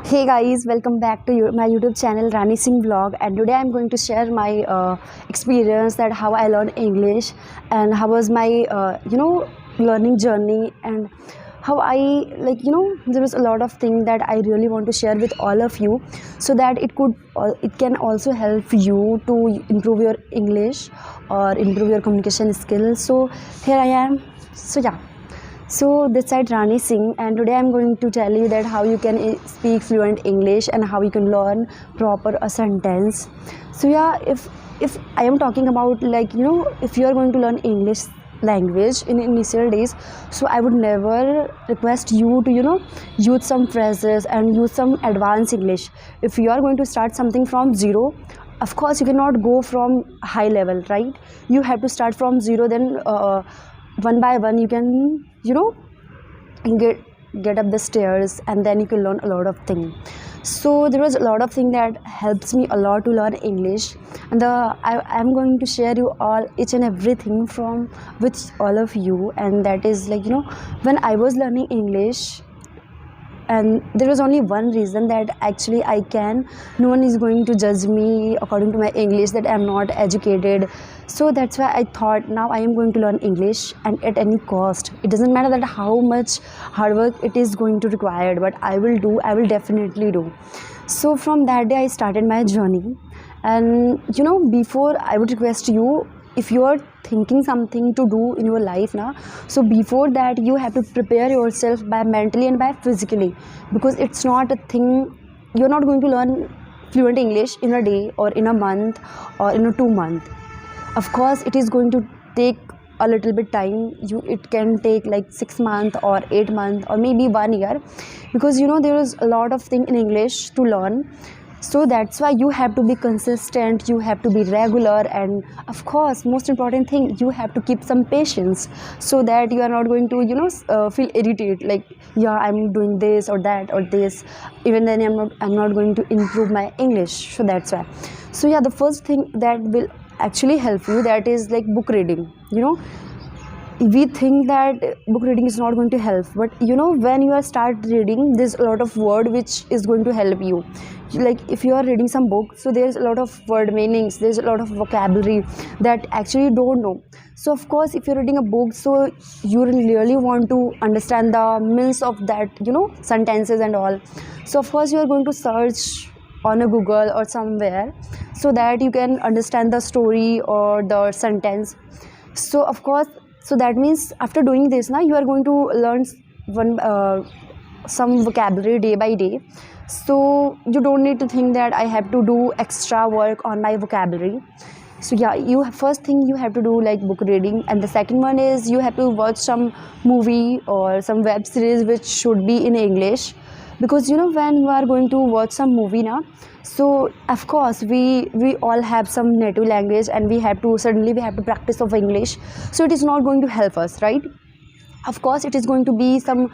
Hey guys, welcome back to my YouTube channel Rani Singh Vlog, and today I'm going to share my experience that how I learned English and how was my learning journey, and how I there was a lot of things that I really want to share with all of you, so that it can also help you to improve your English or improve your communication skills. So here I am. So this side Rani Singh, and today I'm going to tell you that how you can speak fluent English and how you can learn proper a sentence. So yeah, if I am talking about if you are going to learn English language in initial days, so I would never request you to use some phrases and use some advanced English. If you are going to start something from zero, of course you cannot go from high level, right? You have to start from zero, then one by one you can get up the stairs, and then you can learn a lot of things. So there was a lot of things that helps me a lot to learn English, and I am going to share you all each and everything from with all of you. And that is when I was learning English, and there was only one reason that actually no one is going to judge me according to my English, that I'm not educated. So that's why I thought, now I am going to learn English, and at any cost. It doesn't matter that how much hard work it is going to require, but I will definitely do. So from that day I started my journey. And before, I would request you, if you are thinking something to do in your life now, so before that you have to prepare yourself by mentally and by physically, because it's not a thing. You're not going to learn fluent English in a day or in a month or in a 2 month. Of course it is going to take a little bit time. It can take like 6 months or 8 months or maybe 1 year, because there is a lot of thing in English to learn. So that's why you have to be consistent, you have to be regular, and of course most important thing, you have to keep some patience, so that you are not going to feel irritated, like, yeah, I'm doing this or that or this, even then I'm not going to improve my English. So that's why. So yeah, the first thing that will actually help you, that is like book reading. We think that book reading is not going to help, but when you are start reading, there's a lot of word which is going to help you. Like if you are reading some book, so there's a lot of word meanings, there's a lot of vocabulary that actually you don't know. So of course, if you're reading a book, so you really want to understand the meaning of that sentences and all. So of course you are going to search on a Google or somewhere, so that you can understand the story or the sentence. So of course, so that means after doing this, now you are going to learn some vocabulary day by day. So you don't need to think that I have to do extra work on my vocabulary. So yeah, first thing you have to do like book reading, and the second one is you have to watch some movie or some web series which should be in English, because when you are going to watch some movie now, so of course we all have some native language, and we have to practice of English. So it is not going to help us, right? Of course it is going to be some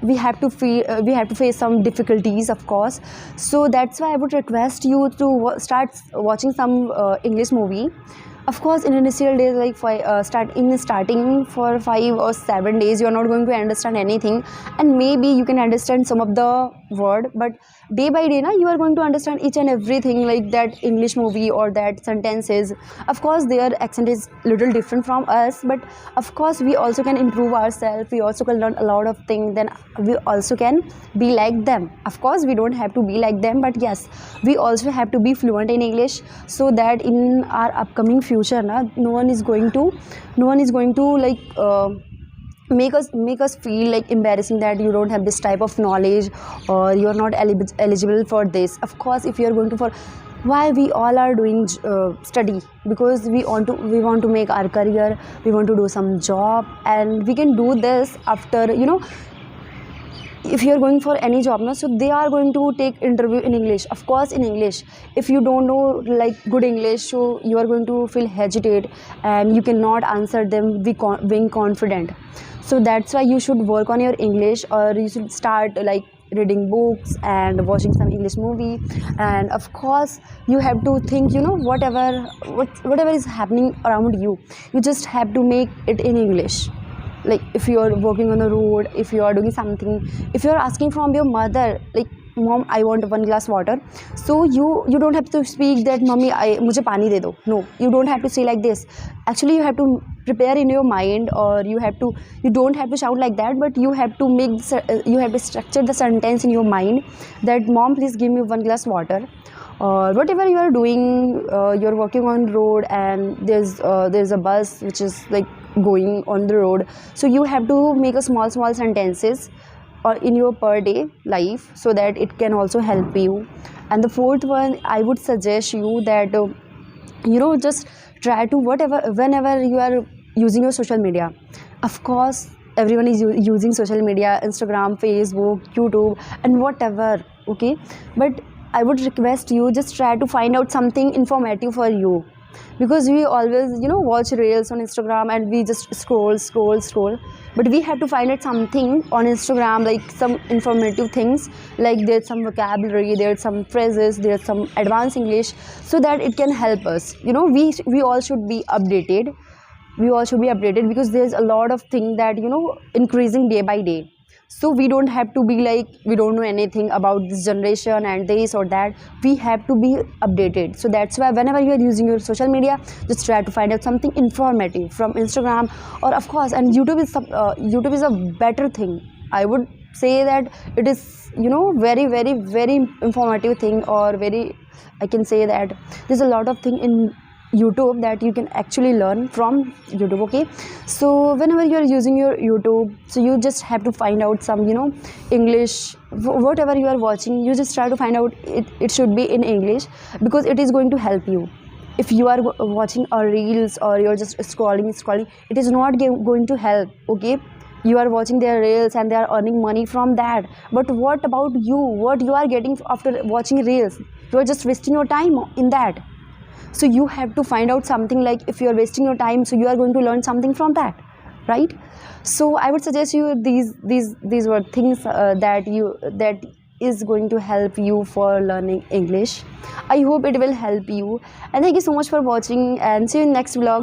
we have to face some difficulties, of course. So that's why I would request you to start watching some English movie. Of course, in initial days, like starting for 5 or 7 days, you are not going to understand anything, and maybe you can understand some of the word, but day by day, you are going to understand each and everything, like that English movie or that sentences. Of course, their accent is little different from us, but of course, we also can improve ourselves. We also can learn a lot of things. Then we also can be like them. Of course, we don't have to be like them, but yes, we also have to be fluent in English, so that in our upcoming future, no one is going to make us feel like embarrassing that you don't have this type of knowledge, or you are not eligible for this. Of course, if you are going to, for why we all are doing study, because we want to make our career, we want to do some job, and we can do this after if you are going for any job now, so they are going to take interview in English, of course in English. If you don't know like good English, so you are going to feel hesitate, and you cannot answer them being confident. So that's why you should work on your English, or you should start like reading books and watching some English movie. And of course you have to think, whatever is happening around you, you just have to make it in English. Like if you are walking on the road, if you are doing something, if you are asking from your mother, like mom, I want 1 glass water. So you don't have to speak that, mommy, I mujhe pani de do. No, you don't have to say like this. Actually, you have to prepare in your mind, or you don't have to shout like that, but you have to you have to structure the sentence in your mind that, mom, please give me 1 glass water. Or whatever you are doing, you're walking on road and there's a bus which is like going on the road, so you have to make a small sentences or in your per day life, so that it can also help you. And the fourth one, I would suggest you that, just try to, whatever, whenever you are using your social media, of course everyone is using social media, Instagram, Facebook, YouTube, and whatever, okay, but I would request you, just try to find out something informative for you, because we always, watch reels on Instagram and we just scroll, but we have to find out something on Instagram, like some informative things, like there's some vocabulary, there's some phrases, there's some advanced English, so that it can help us. We all should be updated. We all should be updated, because there's a lot of things that, increasing day by day. So we don't have to be like we don't know anything about this generation and this or that. We have to be updated. So that's why whenever you are using your social media, just try to find out something informative from Instagram, or of course, and YouTube is a better thing. I would say that it is, very very very informative thing, or very, I can say that there's a lot of thing in YouTube that you can actually learn from YouTube, okay. So whenever you are using your YouTube, so you just have to find out some, English, whatever you are watching, you just try to find out it should be in English, because it is going to help you. If you are watching a reels, or you're just scrolling, it is not going to help, okay. You are watching their reels and they are earning money from that, but what about you? What you are getting after watching reels? You are just wasting your time in that. So you have to find out something, like if you are wasting your time, so you are going to learn something from that, right? So I would suggest you these were things that is going to help you for learning English. I hope it will help you, and thank you so much for watching, and see you in next vlog.